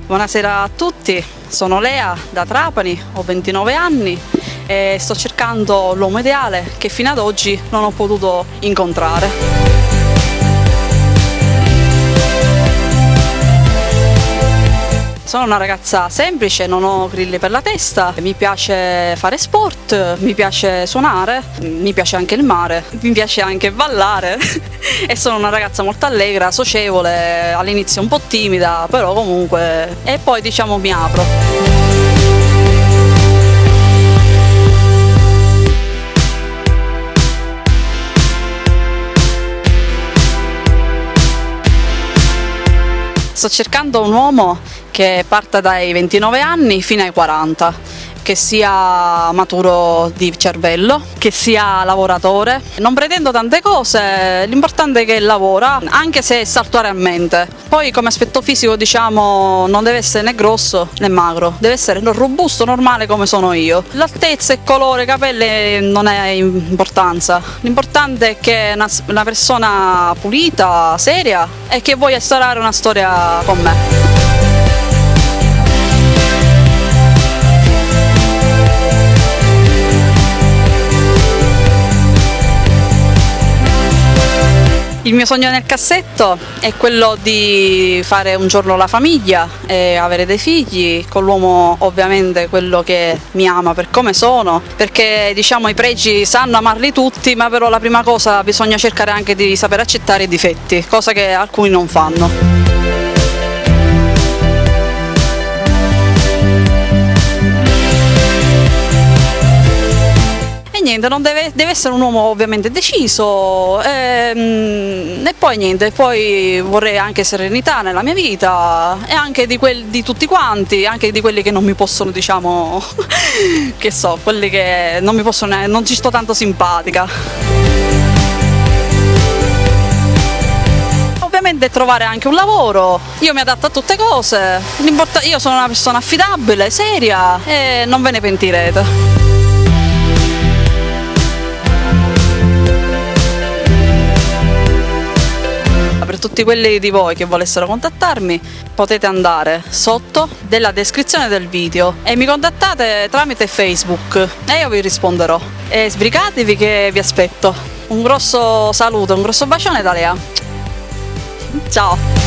Buonasera a tutti, sono Lea da Trapani, ho 29 anni e sto cercando l'uomo ideale che fino ad oggi non ho potuto incontrare. Sono una ragazza semplice, non ho grilli per la testa, mi piace fare sport, mi piace suonare, mi piace anche il mare, mi piace anche ballare e sono una ragazza molto allegra, socievole, all'inizio un po' timida, però comunque e poi diciamo mi apro. Sto cercando un uomo che parta dai 29 anni fino ai 40, che sia maturo di cervello, che sia lavoratore. Non pretendo tante cose, l'importante è che lavora, anche se è saltuariamente. Poi come aspetto fisico diciamo non deve essere né grosso né magro, deve essere robusto, normale come sono io. L'altezza, il colore, i capelli non è importanza, l'importante è che è una persona pulita, seria e che voglia instaurare una storia con me. Il mio sogno nel cassetto è quello di fare un giorno la famiglia e avere dei figli, con l'uomo ovviamente quello che mi ama per come sono, perché diciamo i pregi sanno amarli tutti, ma però la prima cosa bisogna cercare anche di saper accettare i difetti, cosa che alcuni non fanno. Niente, non deve essere un uomo ovviamente deciso e poi niente, poi vorrei anche serenità nella mia vita e anche di tutti quanti, anche di quelli che non mi possono diciamo, che so, quelli che non mi possono, non ci sto tanto simpatica. Ovviamente trovare anche un lavoro, io mi adatto a tutte cose, io sono una persona affidabile, seria e non ve ne pentirete. Per tutti quelli di voi che volessero contattarmi potete andare sotto della descrizione del video e mi contattate tramite Facebook e io vi risponderò. E sbrigatevi che vi aspetto. Un grosso saluto, un grosso bacione da Lea. Ciao!